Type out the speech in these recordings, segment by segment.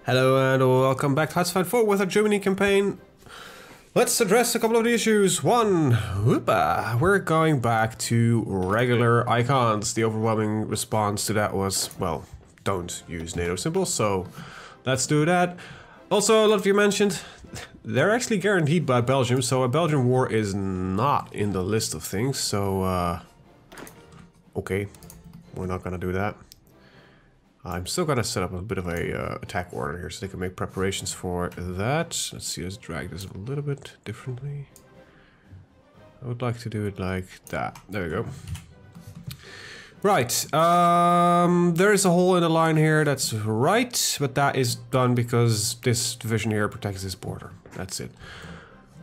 Hello and welcome back to HoI4 with our Germany campaign. Let's address a couple of the issues. One, we're going back to regular icons. The overwhelming response to that was, well, don't use NATO symbols, so let's do that. Also, a lot of you mentioned, they're actually guaranteed by Belgium, so a Belgian war is not in the list of things, so, okay, we're not gonna do that. I'm still gonna set up a bit of a attack order here so they can make preparations for that. Let's see, let's drag this a little bit differently. I would like to do it like that. There we go. Right, there is a hole in the line here, that's right, but that is done because this division here protects this border. That's it.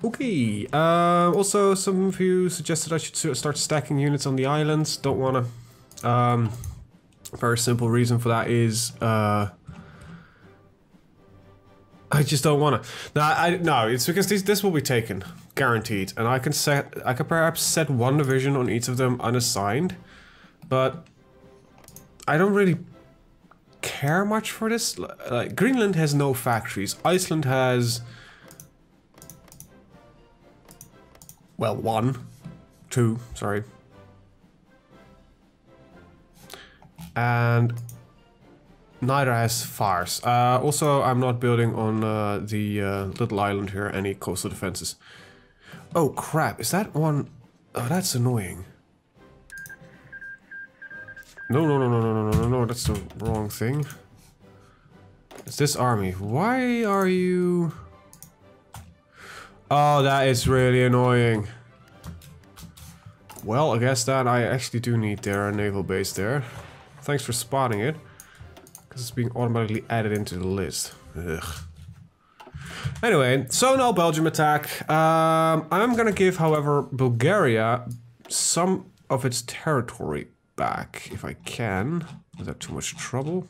Okay, also some of you suggested I should start stacking units on the islands. Don't wanna. Very simple reason for that is I just don't want to. No, it's because this will be taken, guaranteed, and I can perhaps set one division on each of them unassigned, but I don't really care much for this. Like, Greenland has no factories. Iceland has, well, two, sorry. And neither has fires. Also, I'm not building on the little island here any coastal defenses. Oh crap, is that one? Oh, that's annoying. No, that's the wrong thing. It's this army. Why are you... Oh, that is really annoying. Well, I guess that I actually do need their naval base there. Thanks for spotting it, because it's being automatically added into the list. Ugh. Anyway, so no Belgium attack. I'm gonna give, however, Bulgaria some of its territory back, if I can, without too much trouble.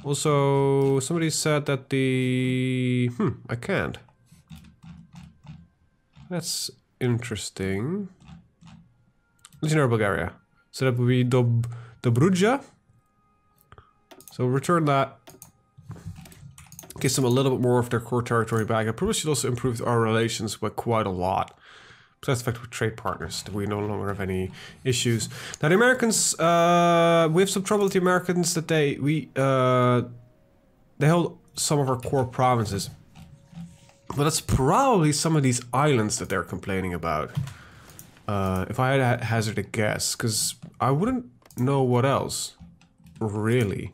Also, somebody said that the... I can't. That's interesting. Legionnaire Bulgaria. So that would be Dobruja. So return that. Gives them a little bit more of their core territory back. I probably should also improve our relations by quite a lot. Besides the fact with trade partners, that we no longer have any issues. Now the Americans, we have some trouble with the Americans that they hold some of our core provinces. But that's probably some of these islands that they're complaining about. If I had to hazard a guess, because I wouldn't know what else, really.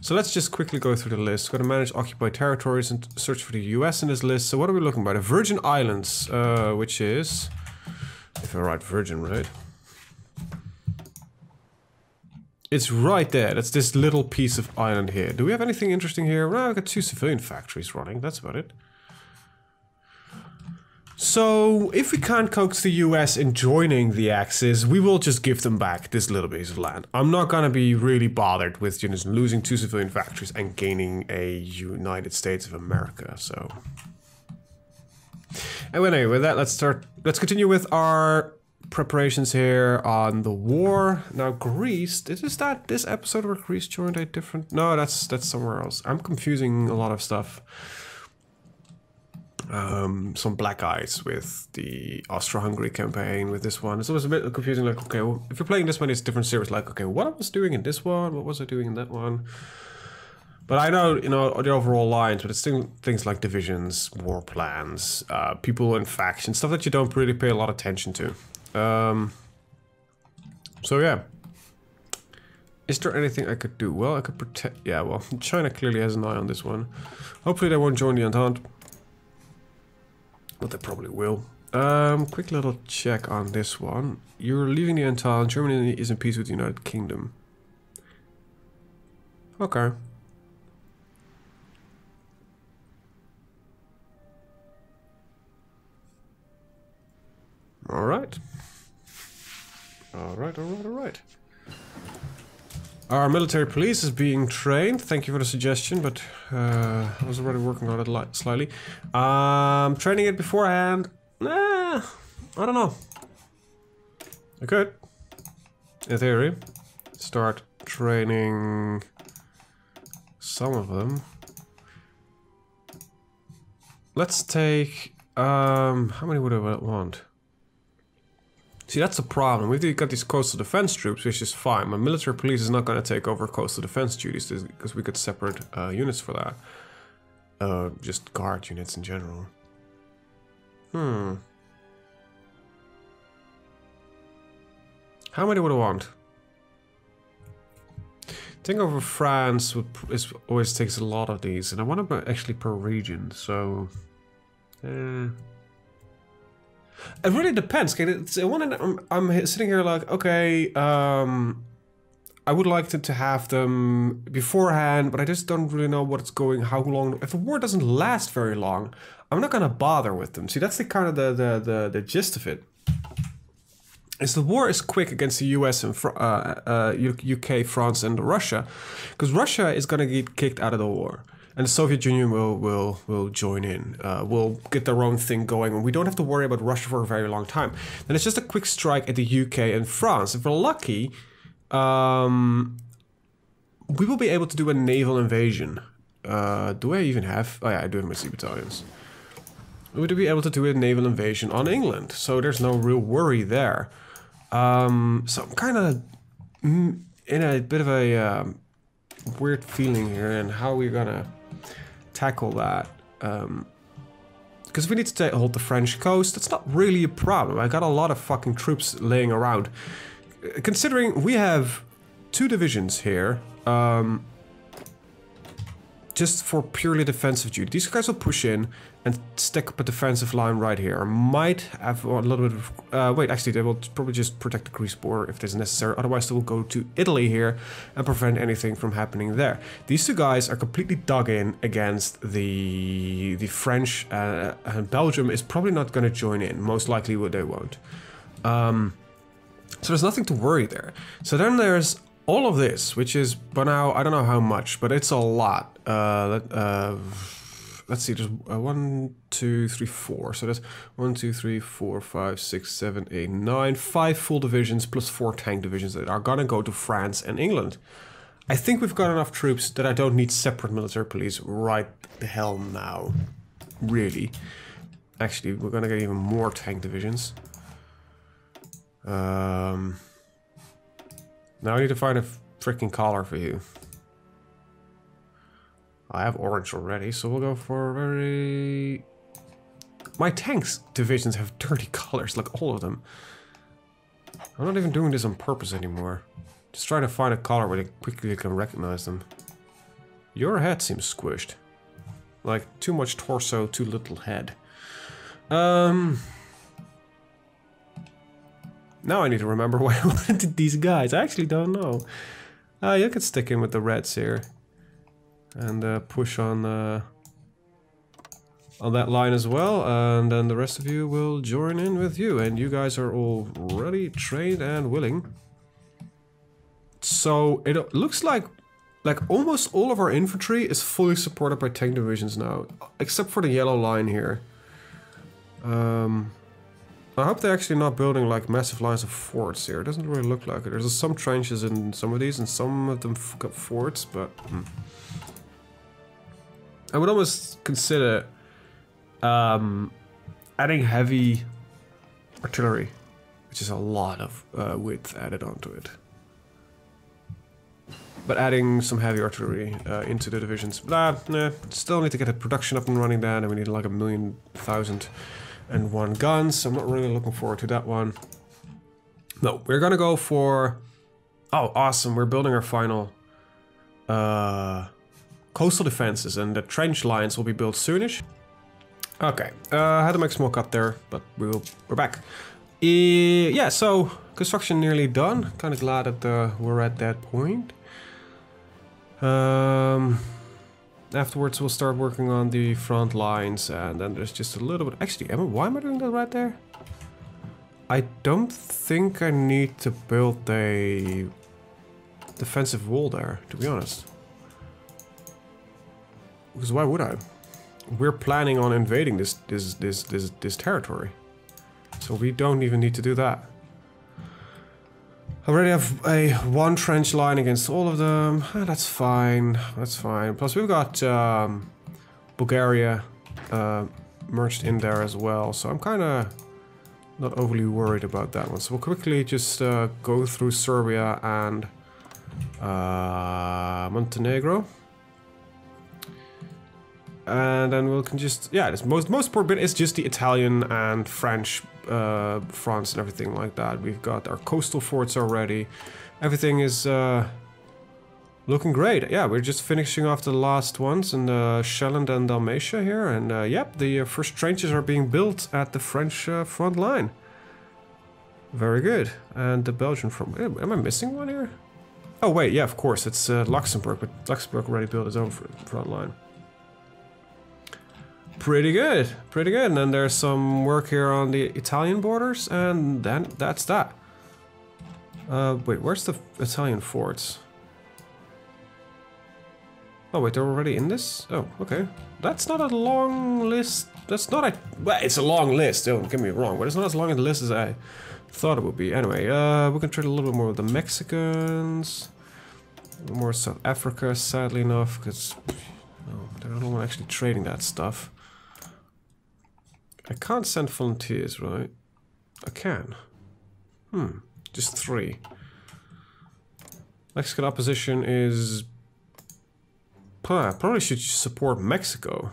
So let's just quickly go through the list. We're going to manage occupied territories and search for the US in this list. So what are we looking at? The Virgin Islands, which is, if I write Virgin right, it's right there. That's this little piece of island here. Do we have anything interesting here? Well, I've got 2 civilian factories running. That's about it. So, if we can't coax the US in joining the Axis, we will just give them back this little piece of land. I'm not gonna be really bothered with just losing 2 civilian factories and gaining a United States of America, so... Anyway, with that, let's continue with our preparations here on the war. Now, Greece, is that this episode where Greece joined a different... No, that's somewhere else. I'm confusing a lot of stuff. Some black eyes with the Austro-Hungary campaign with this one. It's always a bit confusing, like, okay, well, if you're playing this one, it's different series, like, okay, what I was doing in this one, what was I doing in that one? But I know, you know, the overall lines, but it's still things like divisions, war plans, people in factions, stuff that you don't really pay a lot of attention to. So yeah. Is there anything I could do? Well, I could protect, yeah, well, China clearly has an eye on this one. Hopefully they won't join the Entente. But they probably will. Quick little check on this one. You're leaving the Entente. Germany is in peace with the United Kingdom. Okay. Alright. Alright. Our military police is being trained. Thank you for the suggestion, but I was already working on it slightly. Training it beforehand. I don't know. I could, in theory, start training some of them. let's take... how many would I want? See, that's the problem. We've got these coastal defense troops, which is fine. My military police is not going to take over coastal defense duties because we got separate units for that. Just guard units in general. How many would I want? Taking over France always takes a lot of these, and I want them actually per region, so... It really depends. I'm sitting here like, okay, I would like to have them beforehand, but I just don't really know what's going, how long. If the war doesn't last very long, I'm not gonna bother with them. See, that's the kind of the gist of it. Is the war is quick against the US and UK, France, and Russia, because Russia is gonna get kicked out of the war. And the Soviet Union will join in, will get their own thing going, and we don't have to worry about Russia for a very long time. Then it's just a quick strike at the UK and France. If we're lucky, we will be able to do a naval invasion. Do I even have... Oh yeah, I do have my sea battalions. We would be able to do a naval invasion on England, so there's no real worry there. So I'm kind of in a bit of a weird feeling here, and how we're gonna tackle that, because we need to hold the French coast. That's not really a problem. I got a lot of fucking troops laying around, considering we have 2 divisions here, just for purely defensive duty. These guys will push in and stick up a defensive line right here. I might have a little bit of... wait, actually, they will probably just protect the Greece border if it's necessary. Otherwise, they will go to Italy here and prevent anything from happening there. These 2 guys are completely dug in against the French, and Belgium is probably not going to join in. Most likely, they won't. So there's nothing to worry there. So then there's all of this, which is, by now, I don't know how much, but it's a lot. Let's see, there's 1, 2, 3, 4. So there's 1, 2, 3, 4, 5, 6, 7, 8, 9, 5 full divisions plus 4 tank divisions that are gonna go to France and England. I think we've got enough troops that I don't need separate military police right the hell now. Really. Actually, we're gonna get even more tank divisions. Now I need to find a freaking collar for you. I have orange already, so we'll go for very... My tanks divisions have dirty colors, like all of them. I'm not even doing this on purpose anymore. Just trying to find a color where they quickly can recognize them. Your head seems squished. Like, too much torso, too little head. Now I need to remember why I wanted these guys. I actually don't know. You could stick in with the reds here. And push on that line as well, and then the rest of you will join in with you, and you guys are all ready, trained, and willing. So it looks like almost all of our infantry is fully supported by tank divisions now, except for the yellow line here. I hope they're actually not building like massive lines of forts here. It doesn't really look like it. There's some trenches in some of these, and some of them got forts, but... I would almost consider adding heavy artillery, which is a lot of width added onto it. But adding some heavy artillery into the divisions. Nah, still need to get the production up and running down, and we need like 1,000,001 guns, so I'm not really looking forward to that one. No, we're gonna go for... Oh, awesome, we're building our final... coastal defenses, and the trench lines will be built soonish. Okay, I had to make a small cut there, but we're back. Yeah, so construction nearly done. Kind of glad that we're at that point. Afterwards, we'll start working on the front lines, and then there's just a little bit. Actually, why am I doing that right there? I don't think I need to build a defensive wall there, to be honest. Because why would I? We're planning on invading this territory, so we don't even need to do that. I already have a 1 trench line against all of them. That's fine. That's fine. Plus we've got Bulgaria merged in there as well, so I'm kind of not overly worried about that one. So we'll quickly just go through Serbia and Montenegro. And then we can just, yeah, this most important bit is just the Italian and French fronts and everything like that. We've got our coastal forts already. Everything is looking great. Yeah, we're just finishing off the last ones in Shetland and Dalmatia here. And yep, the first trenches are being built at the French front line. Very good. And the Belgian front. Am I missing one here? Oh wait, yeah, of course, it's Luxembourg, but Luxembourg already built its own front line. Pretty good, pretty good. And then there's some work here on the Italian borders, and then that's that. Wait, where's the Italian forts? Oh wait, they're already in this? Oh, okay. That's not a long list. That's not a... Well, it's a long list, don't get me wrong, but it's not as long a list as I thought it would be. Anyway, we can trade a little bit more with the Mexicans. A little more South Africa, sadly enough, because they're not actually trading that stuff. I can't send volunteers, right? I can. Just 3. Mexican opposition is... probably should support Mexico.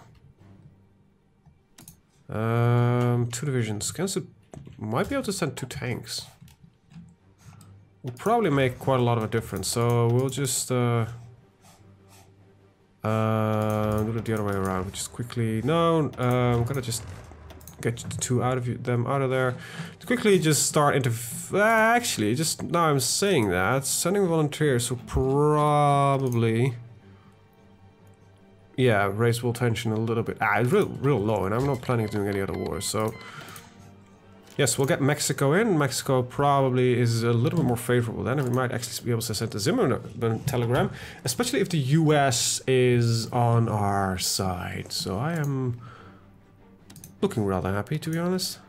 2 divisions. Might be able to send 2 tanks. Will probably make quite a lot of a difference, so we'll just do it the other way around. We'll just quickly... No, I'm gonna just get 2 them out of there. To quickly just start into... actually, just now I'm saying that, sending volunteers will probably... Yeah, raise world tension a little bit. It's real low, and I'm not planning on doing any other wars, so... Yes, we'll get Mexico in. Mexico probably is a little bit more favorable then, and we might actually be able to send a Zimmerman telegram, especially if the US is on our side. So I am looking rather happy, to be honest.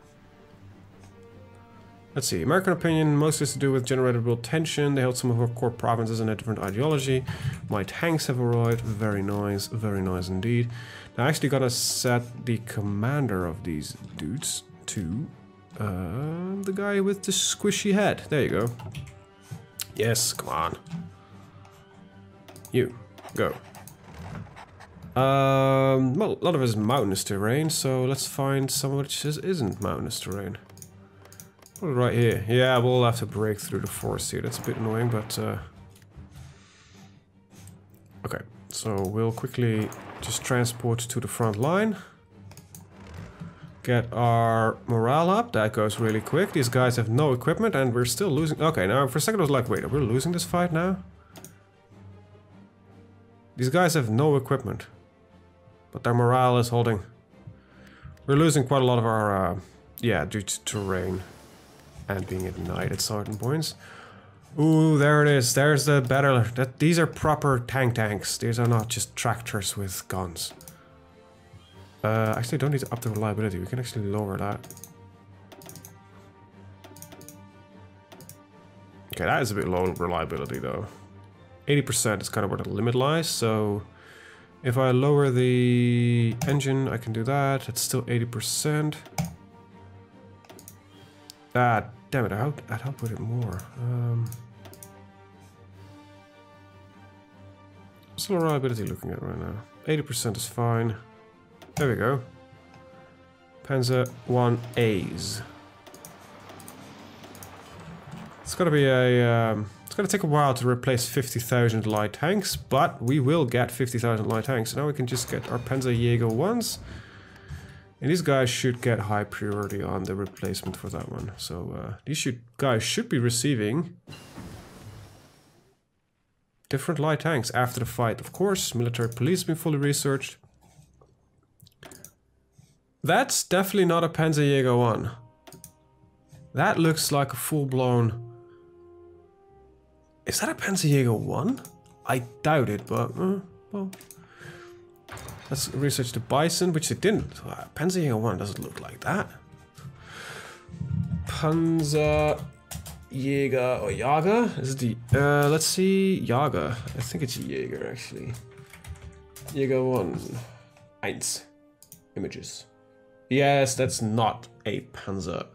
Let's see, American opinion mostly has to do with generated world tension. They held some of our core provinces in a different ideology. My tanks have arrived. Very nice indeed. Now I actually gotta set the commander of these dudes to the guy with the squishy head. There you go. Yes, come on. You, go. Well, a lot of it is mountainous terrain, so let's find some which isn't mountainous terrain. Put it right here. Yeah, we'll have to break through the forest here. That's a bit annoying, but... Okay, so we'll quickly just transport to the front line. Get our morale up. That goes really quick. These guys have no equipment and we're still losing. Okay, now for a second I was like, wait, are we losing this fight now? These guys have no equipment. But their morale is holding. We're losing quite a lot of our, yeah, due to terrain. And being at night at certain points. Ooh, there it is. There's the better... These are proper tanks. These are not just tractors with guns. Actually, don't need to up the reliability. We can actually lower that. Okay, that is a bit low reliability, though. 80% is kind of where the limit lies, so... If I lower the engine, I can do that. It's still 80%. Ah, damn it, I'd help with it more. What's the reliability looking at right now? 80% is fine. There we go. Panzer 1As. It's gonna be a... it's gonna take a while to replace 50,000 light tanks, but we will get 50,000 light tanks. So now we can just get our Panzerjäger 1s. And these guys should get high priority on the replacement for that one. So these guys should be receiving different light tanks after the fight. Of course, military police have been fully researched. That's definitely not a Panzerjäger 1. That looks like a full-blown... Is that a Panzerjäger 1? I doubt it, but... well... Let's research the Bison, which it didn't. Panzerjäger 1 doesn't look like that. Panzerjäger or Jager? Is it the... let's see... Jager. I think it's Jaeger, actually. Jäger 1. 1. Images. Yes, that's not a Panzer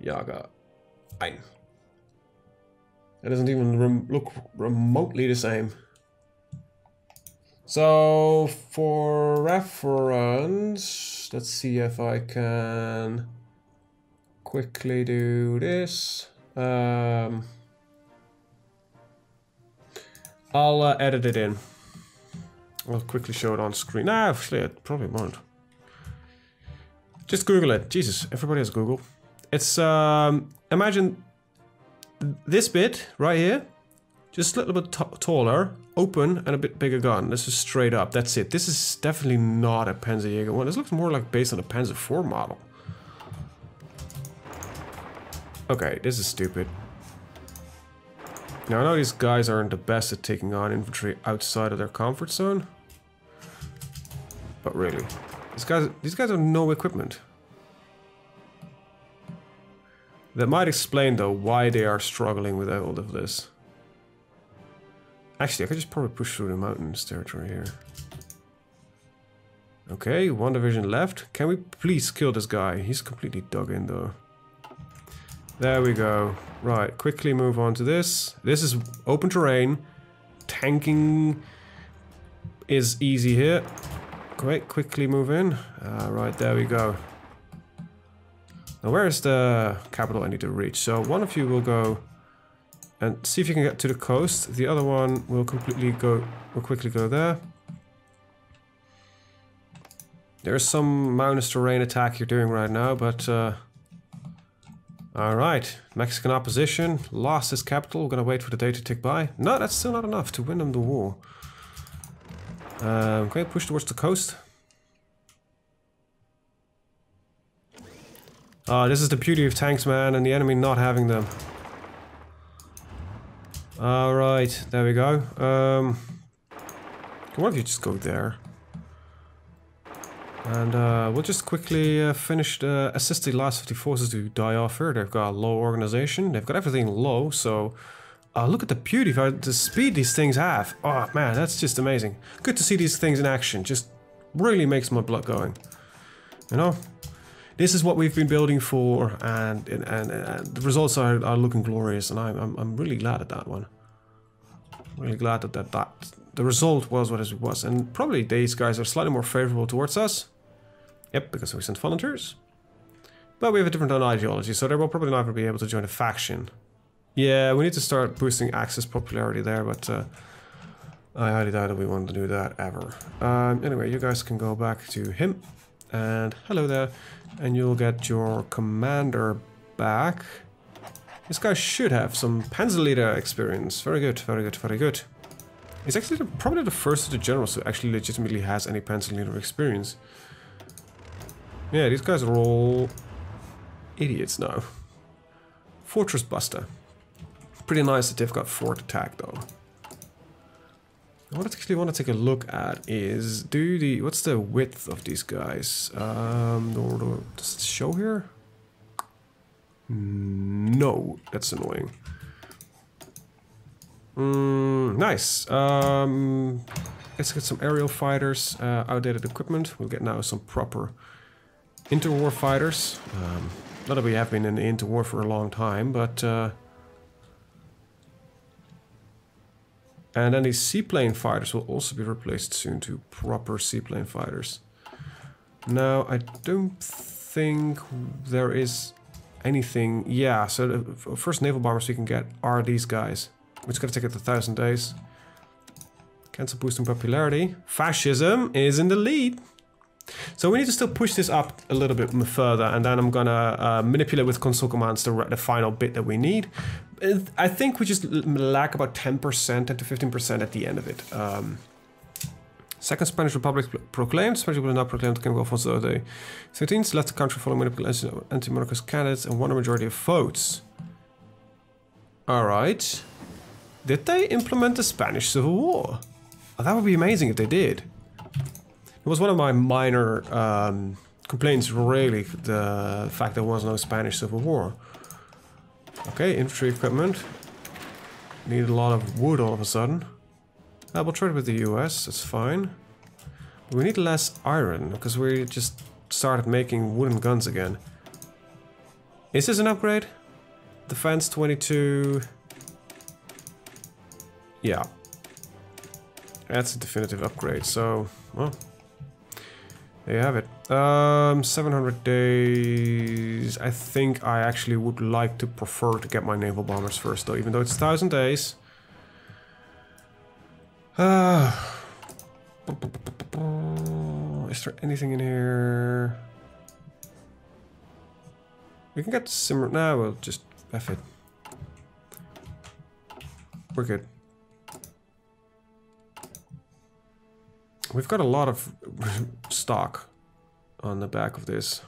Jager. Ein. It doesn't even look remotely the same. So, for reference, let's see if I can quickly do this. I'll edit it in. I'll quickly show it on screen. Nah, actually, it probably won't. Just Google it. Jesus, everybody has Google. It's, imagine this bit right here, just a little bit taller, open, and a bit bigger gun. This is straight up. That's it. This is definitely not a Panzerjäger one. This looks more like based on a Panzer IV model. Okay, this is stupid. Now, I know these guys aren't the best at taking on infantry outside of their comfort zone. But really, these guys have no equipment. That might explain, though, why they are struggling with all of this. Actually, I could just probably push through the mountains territory here. Okay, one division left. Can we please kill this guy? He's completely dug in, though. There we go. Right, quickly move on to this. This is open terrain. Tanking is easy here. Great, quickly move in. Right, there we go. Now, where is the capital I need to reach? So one of you will go and see if you can get to the coast. The other one will quickly go there. There's some mountainous terrain attack you're doing right now, but alright. Mexican opposition lost his capital. We're gonna wait for the day to tick by. No, that's still not enough to win them the war. Okay, push towards the coast. This is the beauty of tanks, man, and the enemy not having them. Alright, there we go. Why don't you just go there? And we'll just quickly finish the assist the last 50 forces to die off here. They've got a low organization. They've got everything low, so... look at the beauty of the speed these things have. Oh man, that's just amazing. Good to see these things in action. Just really makes my blood going. You know? This is what we've been building for, and the results are looking glorious, and I'm really glad at that one. Really glad that the result was what it was, and probably these guys are slightly more favorable towards us. Yep, because we sent volunteers. But we have a different ideology, so they will probably never be able to join a faction. Yeah, we need to start boosting Axis popularity there, but I highly doubt that we want to do that ever. Anyway, you guys can go back to him, and hello there. And you'll get your commander back. This guy should have some Panzerleader experience. Very good, very good, very good. He's actually probably the first of the generals who actually legitimately has any Panzerleader experience. Yeah, these guys are all idiots now. Fortress Buster. Pretty nice that they've got fort attack though. What I actually want to take a look at is what's the width of these guys? Does it show here? No, that's annoying. Nice. Let's get some aerial fighters, outdated equipment. We'll get now some proper interwar fighters. Not that we have been in the interwar for a long time, but and then these seaplane fighters will also be replaced soon to proper seaplane fighters. Now, I don't think there is anything... Yeah, so the first naval bombers we can get are these guys. Which is going to take it 1,000 days. Cancel boosting popularity. Fascism is in the lead. So we need to still push this up a little bit further, and then I'm gonna manipulate with console commands the final bit that we need. I think we just lack about 10%, 10 to 15% at the end of it. Second Spanish Republic proclaimed. Spanish Republic now proclaimed King Alfonso the 13th. Left the country following manipulation of anti-monarchist candidates and won a majority of votes. Alright. Did they implement the Spanish Civil War? Oh, that would be amazing if they did. It was one of my minor complaints, really, the fact there was no Spanish Civil War. Okay, infantry equipment. Need a lot of wood all of a sudden. We'll trade with the US, that's fine. But we need less iron, because we're just started making wooden guns again. Is this an upgrade? Defense 22. Yeah. That's a definitive upgrade, so, well, there you have it. 700 days. I think I actually would like to prefer to get my naval bombers first, though, even though it's 1,000 days. Is there anything in here? We can get similar. Nah, we'll just F it. We're good. We've got a lot of stock on the back of this.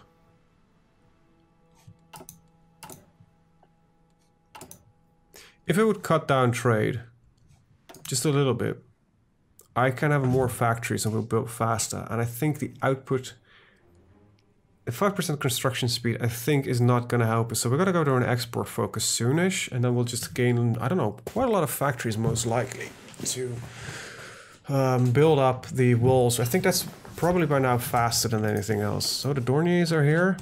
If it would cut down trade just a little bit, I can have more factories and we'll build faster. And I think the output, the 5% construction speed, I think is not going to help us. So we're going to go to an export focus soonish, and then we'll just gain, I don't know, quite a lot of factories most likely to build up the walls. I think that's probably by now faster than anything else. So the Dorniers are here,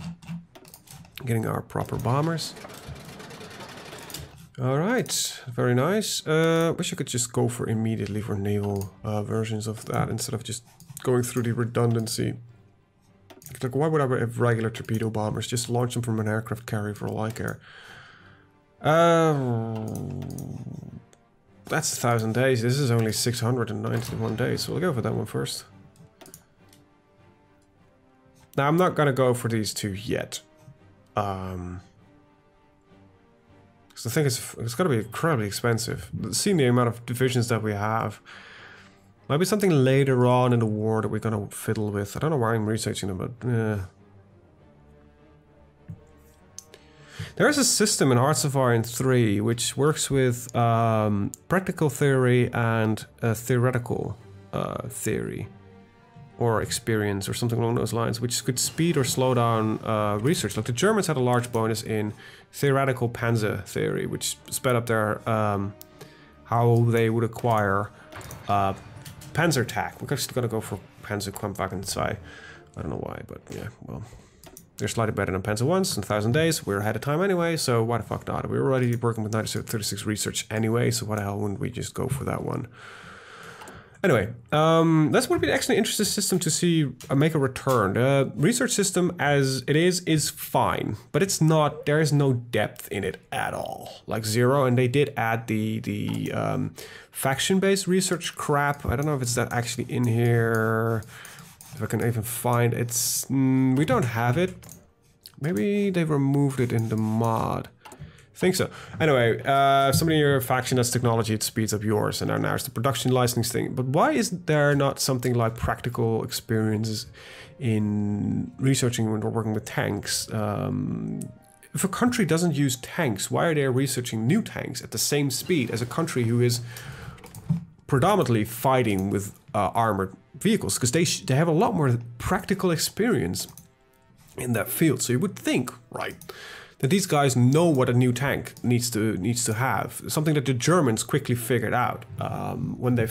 getting our proper bombers. All right, very nice. Wish I could just go for immediately for naval versions of that instead of just going through the redundancy. Like, why would I have regular torpedo bombers? Just launch them from an aircraft carrier for all I care. That's 1,000 days. This is only 691 days, so we'll go for that one first. Now, I'm not gonna go for these two yet. Because I think it's gonna be incredibly expensive. Seeing the amount of divisions that we have, might be something later on in the war that we're gonna fiddle with. I don't know why I'm researching them, but there is a system in Hearts of Iron 3 which works with practical theory and theoretical theory or experience or something along those lines, which could speed or slow down research. Like the Germans had a large bonus in theoretical panzer theory, which sped up their how they would acquire Panzer attack. We're actually gonna go for Panzer Kampfwagen 2. I don't know why, but yeah, well, they're slightly better than Panzer 1s in 1,000 days. We're ahead of time anyway, so why the fuck not? We're already working with 36 research anyway, so why the hell wouldn't we just go for that one? Anyway, that's would be an actually interesting system to see make a return. The research system as it is fine, but it's not. There is no depth in it at all, like zero. And they did add the faction-based research crap. I don't know if it's that actually in here. If I can even find it's we don't have it. Maybe they removed it in the mod. I think so. Anyway, if somebody in your faction has technology, it speeds up yours, and now it's the production licensing thing. But why is there not something like practical experiences in researching when we're working with tanks? If a country doesn't use tanks, why are they researching new tanks at the same speed as a country who is predominantly fighting with armored vehicles? Because they have a lot more practical experience in that field. So you would think, right, that these guys know what a new tank needs to have. Something that the Germans quickly figured out when they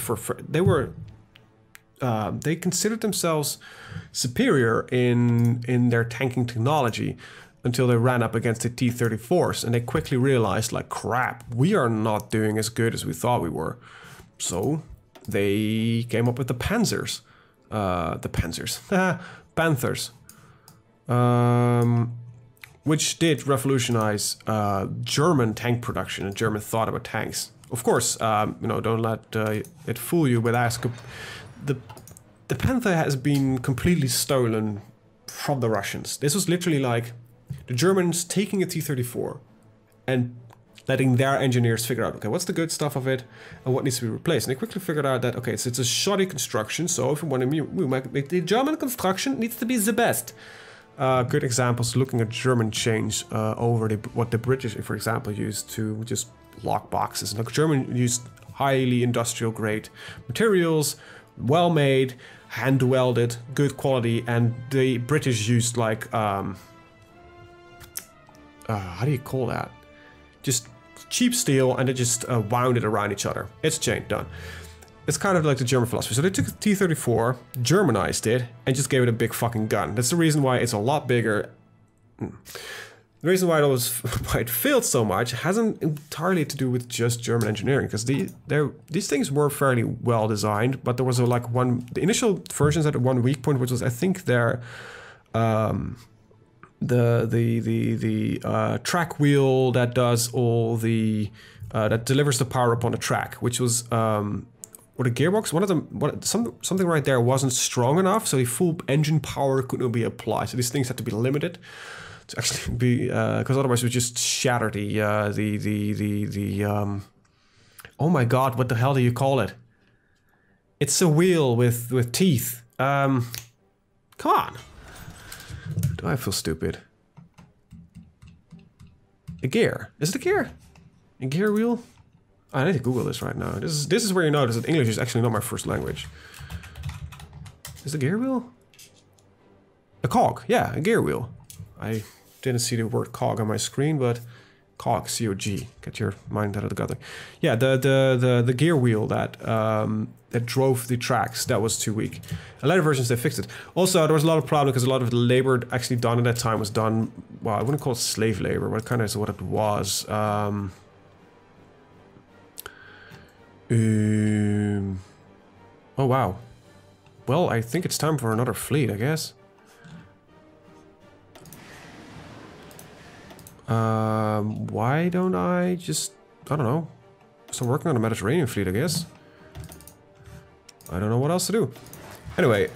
considered themselves superior in their tanking technology until they ran up against the T-34s, and they quickly realized, like, crap, we are not doing as good as we thought we were. So they came up with the Panthers. Which did revolutionize German tank production and German thought about tanks. Of course, you know, don't let it fool you, but the Panther has been completely stolen from the Russians. This was literally like the Germans taking a T-34 and letting their engineers figure out, okay, what's the good stuff of it and what needs to be replaced. And they quickly figured out that, okay, so it's a shoddy construction, so if we want to make the German construction needs to be the best. Good examples looking at German change over what the British, for example, used to just lock boxes. And the German used highly industrial grade materials, well made, hand welded, good quality, and the British used like how do you call that? Just cheap steel, and they just wound it around each other. It's chain done. it's kind of like the German philosophy. So they took a T-34, Germanized it, and just gave it a big fucking gun. That's the reason why it's a lot bigger. The reason why why it failed so much hasn't entirely to do with just German engineering, because these things were fairly well designed, but there was the initial versions had one weak point, which was I think their track wheel that does all the that delivers the power up on the track, which was or the gearbox. Something right there wasn't strong enough, so the full engine power couldn't be applied. So these things had to be limited to actually be, because otherwise it would just shatter oh my god, what the hell do you call it? It's a wheel with teeth. Come on. Do I feel stupid? A gear. Is it a gear? A gear wheel? I need to Google this right now. This is where you notice that English is actually not my first language. Is the gear wheel? A cog. Yeah, a gear wheel. I didn't see the word cog on my screen, but cog, C-O-G. Get your mind out of the gutter. Yeah, the gear wheel that that drove the tracks, that was too weak. In later versions they fixed it. Also, there was a lot of problem because a lot of the labor actually done at that time was done, well, I wouldn't call it slave labor, but kind of is what it was. Oh wow. Well, I think it's time for another fleet, I guess. Why don't I just, I don't know, start working on a Mediterranean fleet, I guess. I don't know what else to do. Anyway,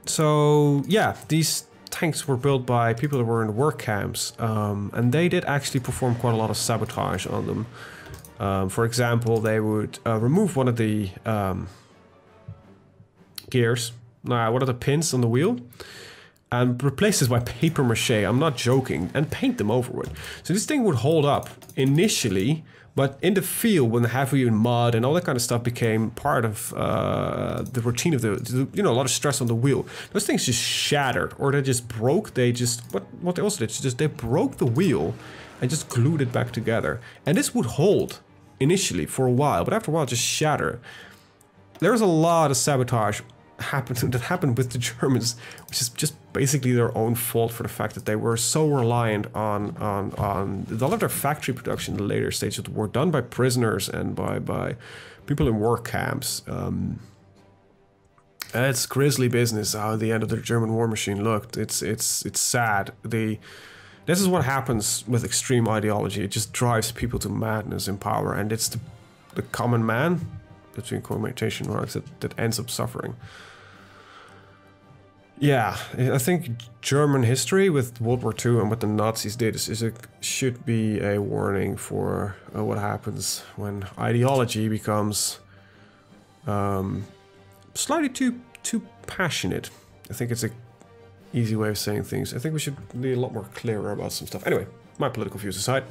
so yeah, these tanks were built by people that were in work camps, and they did actually perform quite a lot of sabotage on them. For example, they would remove one of the gears, one of the pins on the wheel, and replace this by paper mache, I'm not joking, and paint them over it. So this thing would hold up initially, but in the field, when the heavy mud and all that kind of stuff became part of the routine of the, you know, a lot of stress on the wheel, those things just shattered, or they just broke. They just, what they also did, they broke the wheel and just glued it back together. And this would hold initially for a while, but after a while it just shattered. There's a lot of sabotage that happened with the Germans, which is just basically their own fault for the fact that they were so reliant on a lot of their factory production in the later stages of the war, done by prisoners and by people in work camps. It's grisly business how the end of the German war machine looked. It's sad. This is what happens with extreme ideology. It just drives people to madness in power, and it's the common man, between quotation marks, that ends up suffering. Yeah, I think German history with World War II and what the Nazis did should be a warning for what happens when ideology becomes slightly too passionate. I think it's an easy way of saying things. I think we should be a lot more clearer about some stuff. Anyway, my political views aside.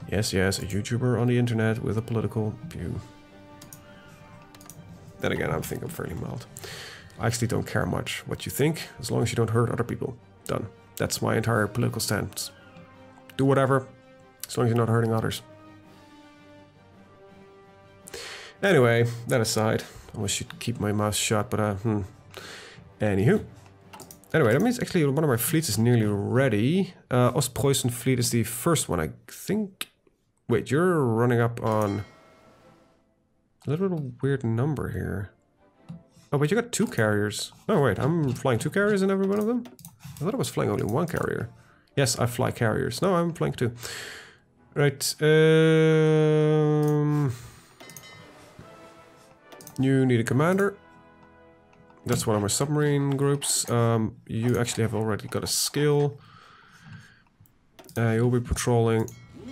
Yes, a YouTuber on the internet with a political view. Then again, I think I'm fairly mild. I actually don't care much what you think, as long as you don't hurt other people. Done. That's my entire political stance. Do whatever, as long as you're not hurting others. Anyway, that aside, I wish you'd keep my mouth shut, but anywho. Anyway, that means actually one of my fleets is nearly ready. Ostpreußen fleet is the first one, I think. Wait, you're running up on a little bit of a weird number here. Oh, but you got 2 carriers. Oh, wait, I'm flying 2 carriers in every one of them? I thought I was flying only 1 carrier. Yes, I fly carriers. No, I'm flying 2. Right, you need a commander. That's one of my submarine groups. You actually have already got a skill. You'll be patrolling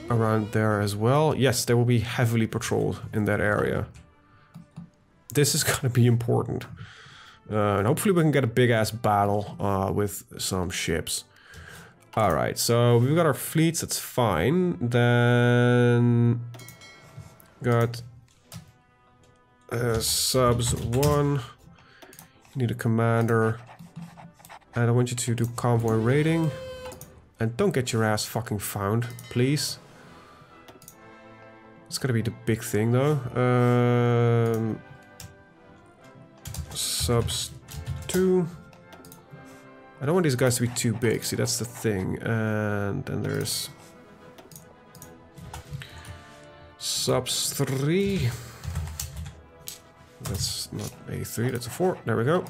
around there as well. Yes, they will be heavily patrolled in that area. This is gonna be important. And hopefully we can get a big-ass battle with some ships. Alright, so we've got our fleets, that's fine. Then... got... subs 1. You need a commander. And I want you to do convoy raiding. And don't get your ass fucking found, please. It's gotta be the big thing, though. Subs 2. I don't want these guys to be too big. See, that's the thing. And then there's subs 3. That's not a 3, that's a 4. There we go.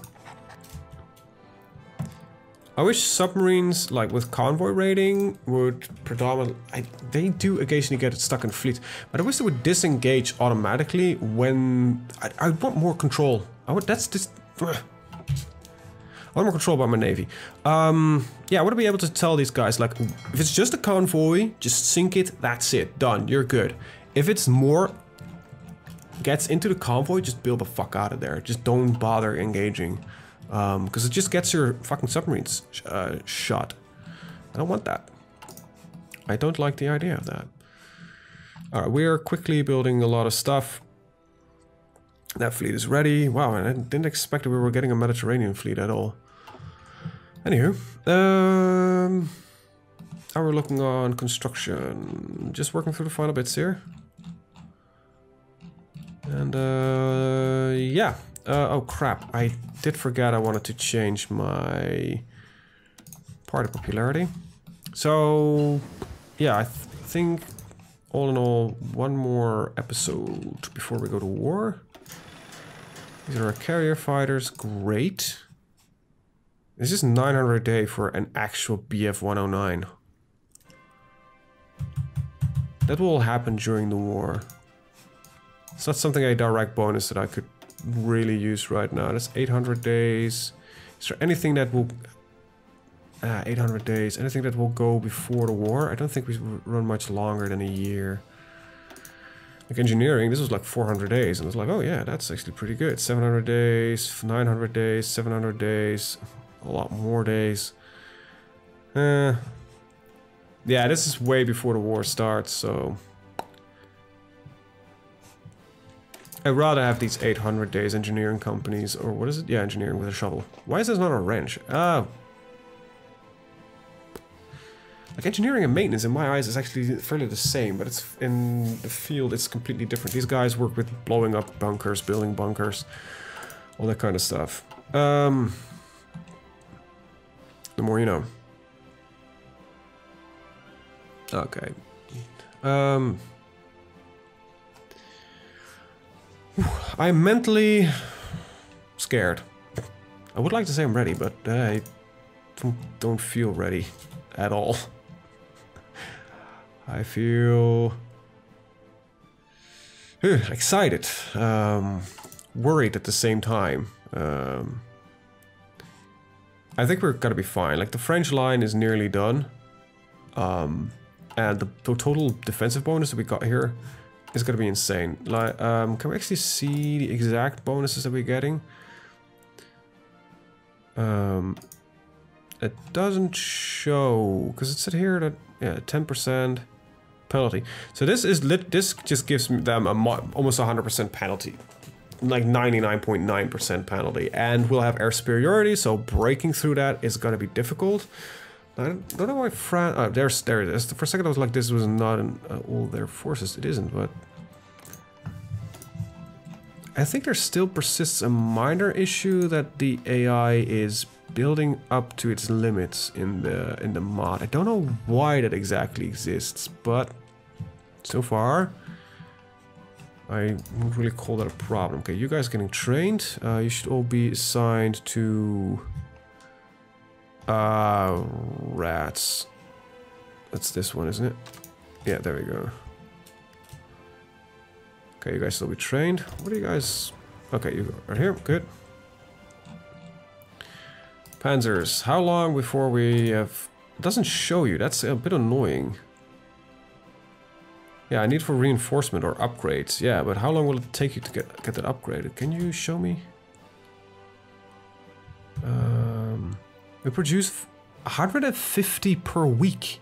I wish submarines, like with convoy raiding, would predominantly... they do occasionally get stuck in fleet, but I wish they would disengage automatically when... I want more control. That's just... I want more control by my navy. Yeah, I want to be able to tell these guys, like, if it's just a convoy, just sink it, that's it, done, you're good. If it's more... gets into the convoy, just bail the fuck out of there. Just don't bother engaging. Because it just gets your fucking submarines shot. I don't want that. I don't like the idea of that. Alright, we are quickly building a lot of stuff. That fleet is ready. Wow, I didn't expect that we were getting a Mediterranean fleet at all. Anywho, how we're looking on construction. Just working through the final bits here. And yeah. Oh crap, I did forget I wanted to change my party popularity. So, yeah, I think all in all, one more episode before we go to war. These are our carrier fighters, great. This is 900 a day for an actual BF-109. That will happen during the war. It's not something a direct bonus that I could really use right now. That's 800 days. Is there anything that will... 800 days. Anything that will go before the war? I don't think we run much longer than a year. Like engineering, this was like 400 days. And it's like, oh yeah, that's actually pretty good. 700 days, 900 days, 700 days. A lot more days. Yeah, this is way before the war starts, so... I'd rather have these 800 days engineering companies, or what is it? Yeah, engineering with a shovel. Why is this not a wrench? Oh. Like engineering and maintenance in my eyes is actually fairly the same, but it's in the field it's completely different. These guys work with blowing up bunkers, building bunkers, all that kind of stuff. The more you know. Okay. I'm mentally scared. I would like to say I'm ready, but I don't feel ready at all. I feel excited, worried at the same time. I think we're gonna be fine. Like the French line is nearly done, and the total defensive bonus that we got here is gonna be insane. Like, can we actually see the exact bonuses that we're getting? It doesn't show because it said here that 10% penalty. So this is this just gives them a almost 100% penalty, like 99.9% penalty, and we'll have air superiority. So breaking through that is gonna be difficult. I don't know why France... Oh, there it is. For a second I was like, this was not in all their forces. It isn't, but... I think there still persists a minor issue that the AI is building up to its limits in the mod. I don't know why that exactly exists, but so far I wouldn't really call that a problem. Okay, you guys getting trained. You should all be assigned to rats. That's this one, isn't it? Yeah, there we go. Okay, you guys still be trained. What are you guys? Okay, you are here. Good. Panzers. How long before we have... It doesn't show you. That's a bit annoying. Yeah, I need for reinforcement or upgrades. Yeah, but how long will it take you to get that upgraded? Can you show me? We produce 150 per week.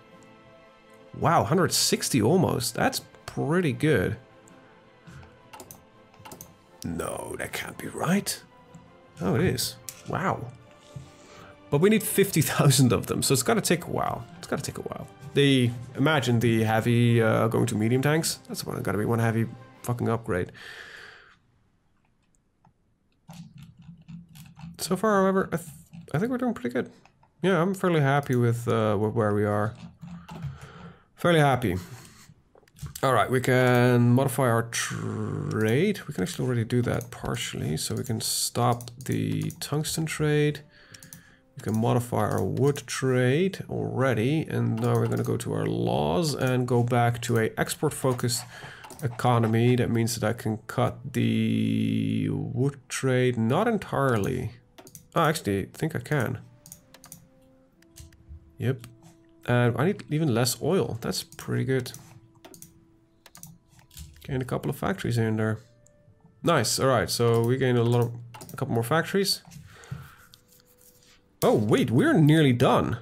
Wow, 160 almost. That's pretty good. No, that can't be right. Oh, it is. Wow. But we need 50,000 of them, so it's gonna take a while. It's gotta take a while. Imagine the heavy going to medium tanks. That's gotta be one heavy fucking upgrade. So far, however, I think we're doing pretty good. Yeah, I'm fairly happy with where we are. Fairly happy. Alright, we can modify our trade. We can actually already do that partially. So we can stop the tungsten trade. We can modify our wood trade already. And now we're going to go to our laws and go back to a export-focused economy. That means that I can cut the wood trade, not entirely. Oh, actually, I think I can. Yep. And I need even less oil. That's pretty good. Gain a couple of factories in there. Nice. All right. So we gain a couple more factories. Oh wait, we're nearly done.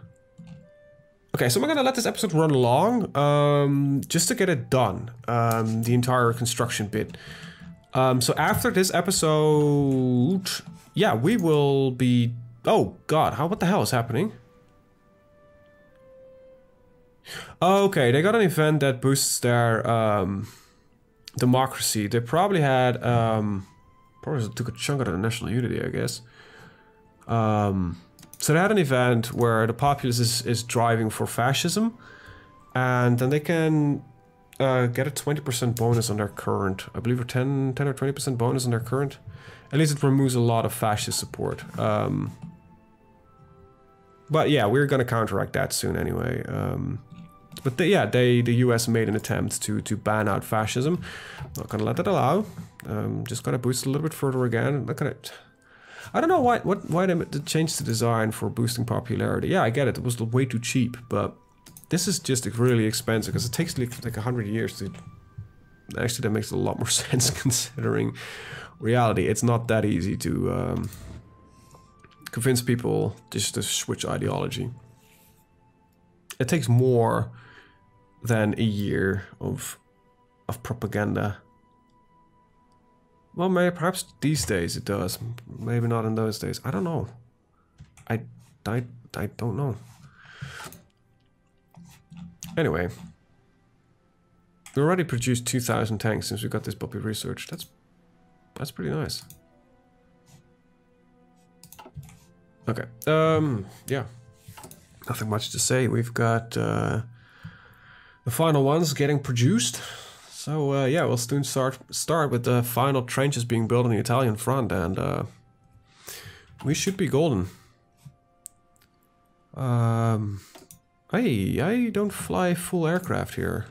Okay, so I'm gonna let this episode run long, just to get it done. The entire construction bit. So after this episode, yeah, we will be. Oh God, what the hell is happening? Okay, they got an event that boosts their democracy. They probably had probably took a chunk out of the national unity, I guess. So they had an event where the populace is driving for fascism, and then they can get a 20% bonus on their current. I believe a 10 or 20% bonus on their current. At least it removes a lot of fascist support. But yeah, we're gonna counteract that soon anyway. But the US made an attempt to ban out fascism. Not gonna let that allow. Just gonna boost a little bit further again. Not gonna. I don't know why they changed the design for boosting popularity. Yeah, I get it. It was way too cheap, but this is just really expensive because it takes like 100 years to. Actually, that makes a lot more sense considering reality. It's not that easy to convince people just to switch ideology. It takes more than a year of propaganda. Well, maybe perhaps these days it does. Maybe not in those days. I don't know. I don't know. Anyway, we already produced 2,000 tanks since we got this puppy research. That's pretty nice. Okay. Yeah. Nothing much to say. We've got the final ones getting produced. So yeah, we'll soon start with the final trenches being built on the Italian front, and we should be golden. I don't fly full aircraft here.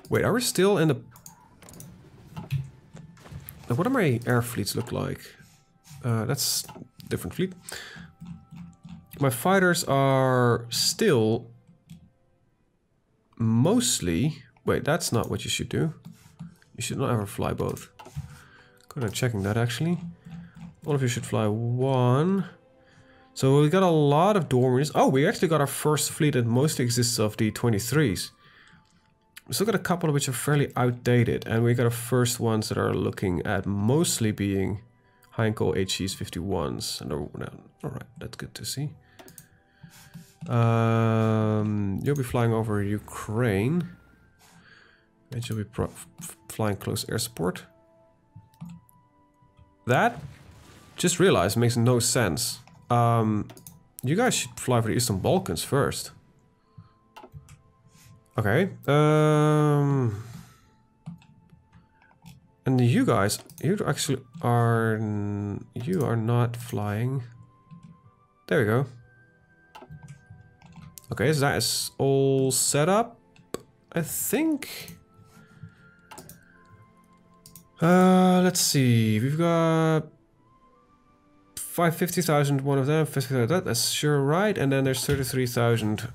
Wait, are we still in the... What do my air fleets look like? That's a different fleet. My fighters are still mostly... Wait, that's not what you should do. You should not ever fly both. Good at checking that, actually. All of you should fly one. So we got a lot of dormers. Oh, we actually got our first fleet that mostly exists of the 23s. We still got a couple of which are fairly outdated, and we got our first ones that are looking at mostly being Heinkel HE's 51s. And alright, that's good to see. You'll be flying over Ukraine, and you'll be flying close air support. That, just realized, makes no sense. You guys should fly for the Eastern Balkans first. Okay. And you guys, you are not flying. There we go. Okay, so that is all set up, I think. Let's see. We've got 550,000 one of them, 50,000 that's sure right, and then there's 33,000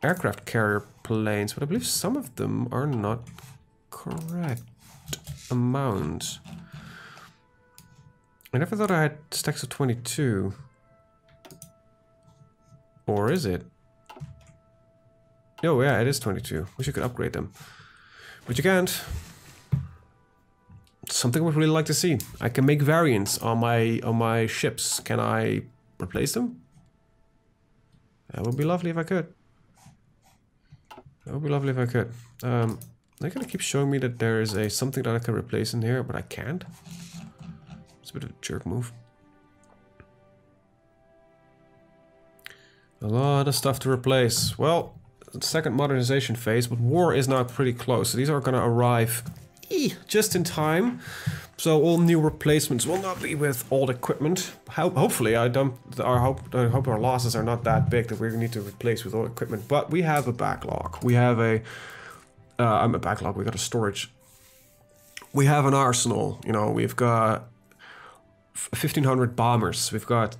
aircraft carrier planes, but I believe some of them are not correct amounts. I never thought I had stacks of 22. Or is it? Oh yeah, it is 22. Wish you could upgrade them. But you can't. something I would really like to see. I can make variants on my ships. Can I replace them? That would be lovely if I could. That would be lovely if I could. They're gonna keep showing me that there is something that I can replace in here, but I can't. It's a bit of a jerk move. A lot of stuff to replace. Well, the second modernization phase, but war is now pretty close. So these are gonna arrive just in time. So all new replacements will not be with old equipment. Hopefully, I hope our losses are not that big that we need to replace with old equipment. But we have a backlog. We have a backlog. We got a storage. We have an arsenal. You know, we've got 1,500 bombers. We've got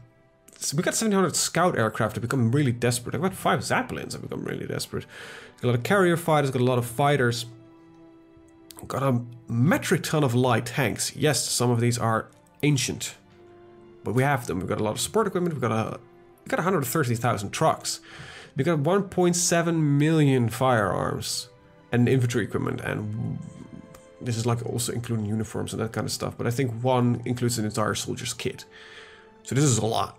1,700 scout aircraft. Have become really desperate. I've got 5 Zeppelins. Have become really desperate. Got a lot of carrier fighters. Got a lot of fighters. Got a metric ton of light tanks. Yes, some of these are ancient, but we have them. We've got a lot of support equipment. We've got 130,000 trucks. We've got 1.7 million firearms and infantry equipment, and this is like also including uniforms and that kind of stuff. But I think one includes an entire soldier's kit. So this is a lot.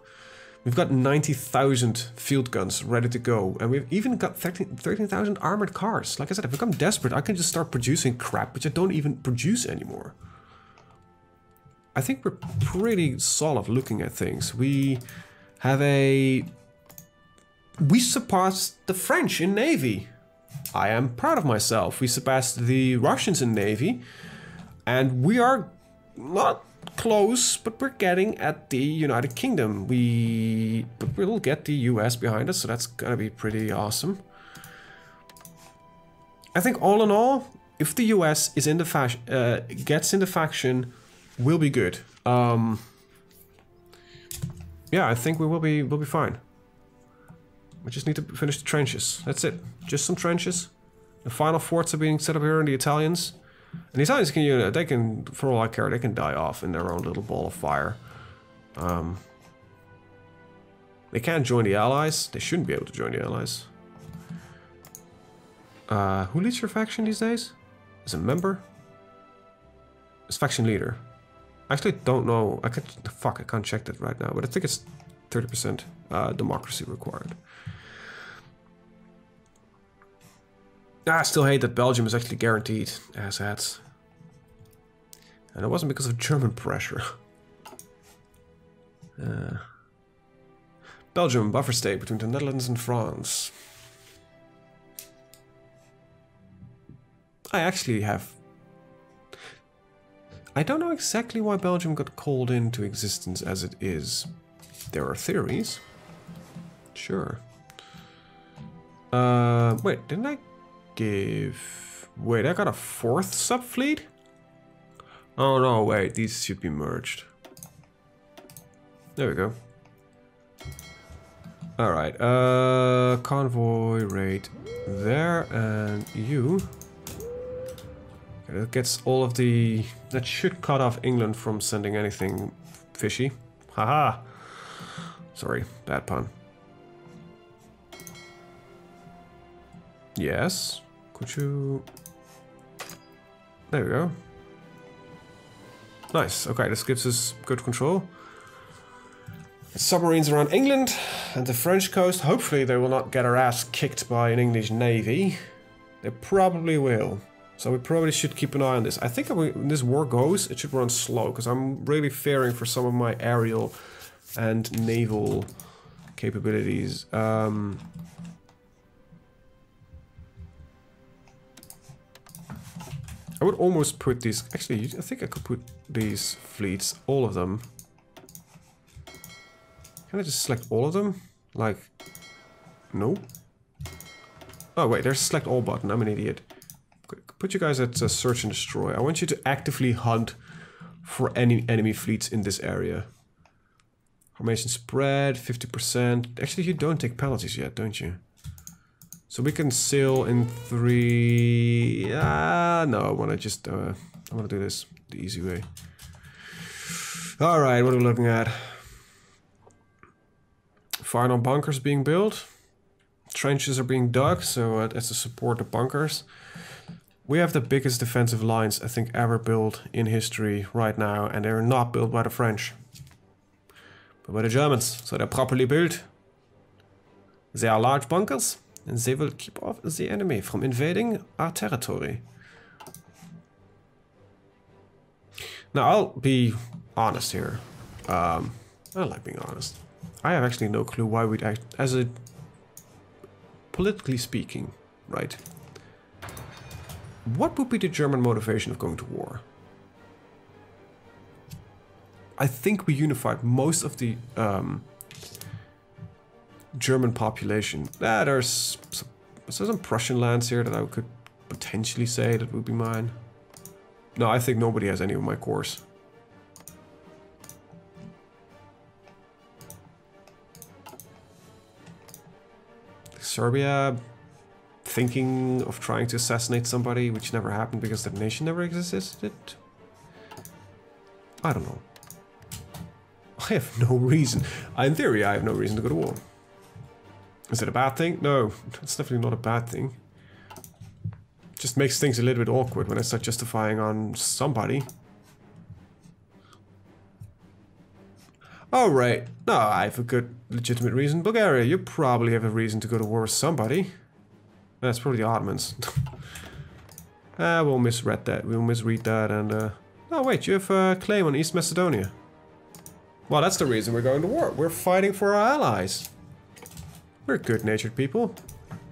We've got 90,000 field guns ready to go, and we've even got 13,000 armored cars. Like I said, if I become desperate, I can just start producing crap, which I don't even produce anymore. I think we're pretty solid looking at things. We have we surpassed the French in Navy. I am proud of myself. We surpassed the Russians in Navy, and we are not close, but we're getting at the United Kingdom. But we'll get the US behind us, so that's gonna be pretty awesome. I think all in all, if the US is in the gets in the faction, we'll be good. Yeah, I think we'll be fine. We just need to finish the trenches. That's it. Just some trenches. The final forts are being set up here in the Italians. And the Italians can, they can, for all I care, they can die off in their own little ball of fire. They can't join the Allies. They shouldn't be able to join the Allies. Who leads your faction these days? Is a member? Is faction leader. I actually don't know. I can't check that right now, but I think it's 30% democracy required. I still hate that Belgium is actually guaranteed asshats. And it wasn't because of German pressure. Belgium, buffer state between the Netherlands and France. I actually have... I don't know exactly why Belgium got called into existence as it is. There are theories. Sure. Wait, didn't I give... Wait, I got a 4th subfleet? Oh no, wait, these should be merged. There we go. Alright, convoy rate there, and you... Okay, that gets all of the... That should cut off England from sending anything fishy. Haha! Sorry, bad pun. Yes. Could you... There we go. Nice. Okay, this gives us good control. Submarines around England and the French coast. Hopefully they will not get our ass kicked by an English navy. They probably will. So we probably should keep an eye on this. I think when this war goes, it should run slow, because I'm really fearing for some of my aerial and naval capabilities. I would almost put these... Actually, I think I could put these fleets, all of them. Can I just select all of them? Like... No? Oh wait, there's a select all button. I'm an idiot. Put you guys at search and destroy. I want you to actively hunt for any enemy fleets in this area. Formation spread, 50%. Actually, you don't take penalties yet, don't you? So we can sail in 3... no, I want to just... I want to do this the easy way. Alright, what are we looking at? Final bunkers being built. Trenches are being dug, so that's to support the bunkers. We have the biggest defensive lines I think ever built in history right now, and they're not built by the French, but by the Germans. So they're properly built. They are large bunkers, and they will keep off the enemy from invading our territory. Now I'll be honest here. I like being honest. I have actually no clue why we'd act as a politically speaking, right? What would be the German motivation of going to war? I think we unified most of the German population. There's some Prussian lands here that I could potentially say that would be mine. No, I think nobody has any of my cores. Serbia thinking of trying to assassinate somebody, which never happened because that nation never existed? I don't know. I have no reason. In theory, I have no reason to go to war. Is it a bad thing? No, it's definitely not a bad thing. Just makes things a little bit awkward when I start justifying on somebody. Oh, right. No, I have a good, legitimate reason. Bulgaria, you probably have a reason to go to war with somebody. That's probably the Ottomans. We'll misread that. We'll misread that and... Oh, wait, you have a claim on East Macedonia. Well, that's the reason we're going to war. We're fighting for our allies. We're good-natured people.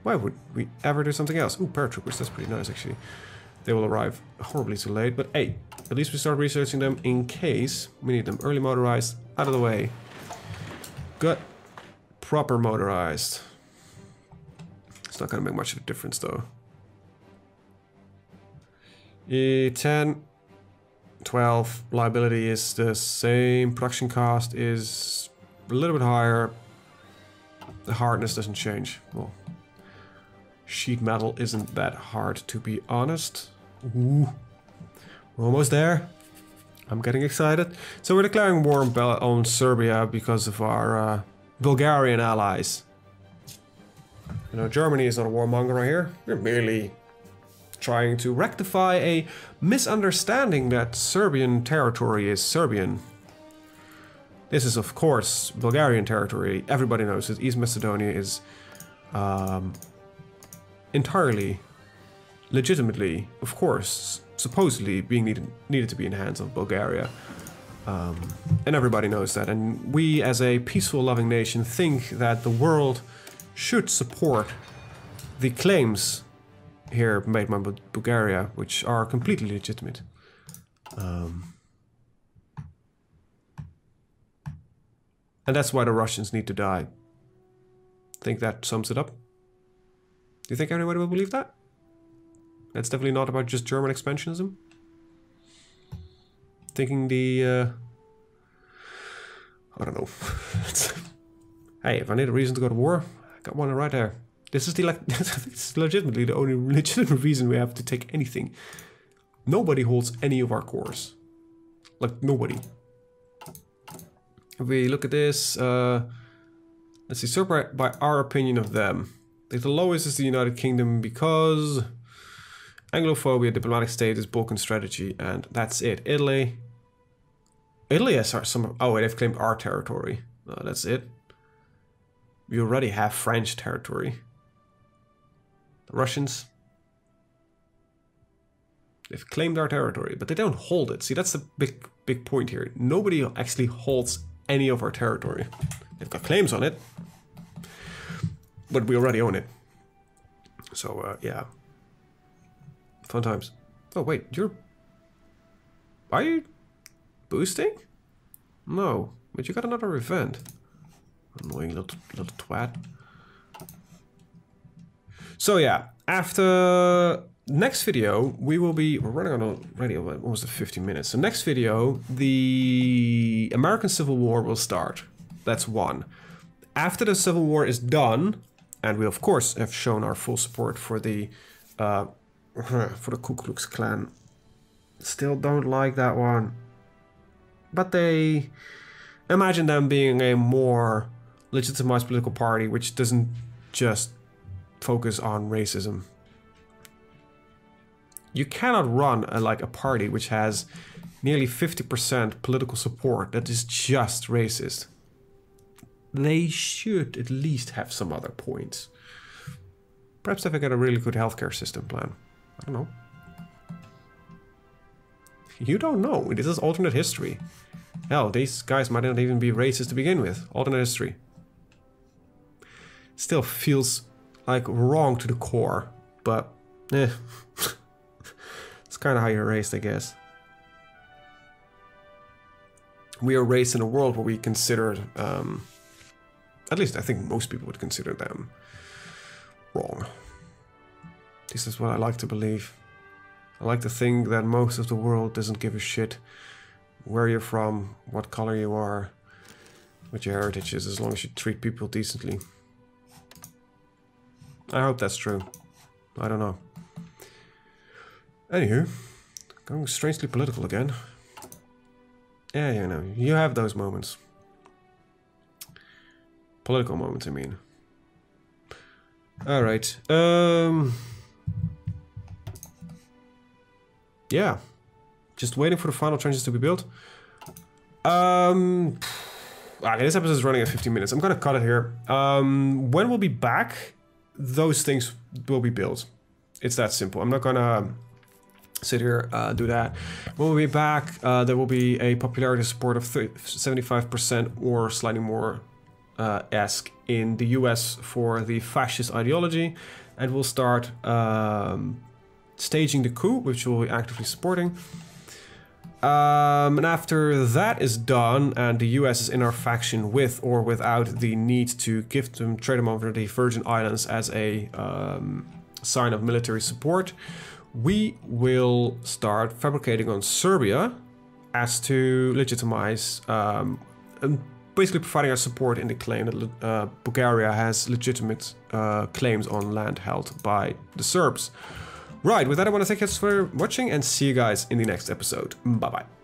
Why would we ever do something else? Ooh, paratroopers, that's pretty nice, actually. They will arrive horribly too late, but hey, at least we start researching them in case we need them. Early motorized, out of the way. Good. Proper motorized. It's not gonna make much of a difference, though. 10, 12, liability is the same, production cost is a little bit higher. The hardness doesn't change. Well, sheet metal isn't that hard, to be honest. Ooh, we're almost there. I'm getting excited. So we're declaring war on Serbia because of our Bulgarian allies. You know, Germany is not a warmonger right here. We're merely trying to rectify a misunderstanding that Serbian territory is Serbian. This is, of course, Bulgarian territory. Everybody knows that East Macedonia is entirely, legitimately, of course, supposedly being needed to be in the hands of Bulgaria. And everybody knows that. And we, as a peaceful, loving nation, think that the world should support the claims here made by Bulgaria, which are completely legitimate. And that's why the Russians need to die. I think that sums it up. Do you think anybody will believe that? That's definitely not about just German expansionism. Thinking the... I don't know. Hey, if I need a reason to go to war, I got one right there. This is the it's legitimately the only legitimate reason we have to take anything. Nobody holds any of our cores. Like, nobody. If we look at this, let's see, so by our opinion of them, I think the lowest is the United Kingdom because Anglophobia, diplomatic status, Balkan strategy, and that's it. Italy has some, oh, they've claimed our territory. That's it. We already have French territory. The Russians, they've claimed our territory, but they don't hold it. See, that's the big point here. Nobody actually holds any of our territory. They've got claims on it, but we already own it. So, yeah. Fun times. Oh, wait, are you boosting? No, but you got another event. Annoying little twat. So, yeah, after next video, we will be... We're running on already almost 15 minutes. So next video, the American Civil War will start. That's one. After the Civil War is done, and we of course have shown our full support for the Ku Klux Klan. Still don't like that one. But they... Imagine them being a more legitimized political party, which doesn't just focus on racism. You cannot run like a party which has nearly 50% political support that is just racist. They should at least have some other points. Perhaps if I get a really good healthcare system plan. I don't know. You don't know. This is alternate history. Hell, these guys might not even be racist to begin with. Alternate history. Still feels like wrong to the core, but eh. It's kind of how you're raised, I guess. We are raised in a world where we consider, at least I think most people would consider them wrong. This is what I like to believe. I like to think that most of the world doesn't give a shit where you're from, what color you are, what your heritage is, as long as you treat people decently. I hope that's true. I don't know. Anywho, going strangely political again. Yeah, you know, you have those moments. Political moments, I mean. Alright, yeah. Just waiting for the final trenches to be built. Okay, this episode is running at 15 minutes. I'm gonna cut it here. When we'll be back, those things will be built. It's that simple. I'm not gonna sit here, do that. When we'll be back, there will be a popularity support of 75% or slightly more esque in the US for the fascist ideology, and we'll start staging the coup, which we'll be actively supporting. And after that is done, and the US is in our faction with or without the need to give them, trade them over the Virgin Islands as a sign of military support, we will start fabricating on Serbia as to legitimize, and basically providing our support in the claim that Bulgaria has legitimate claims on land held by the Serbs. Right, with that I want to thank you guys for watching and see you guys in the next episode. Bye bye.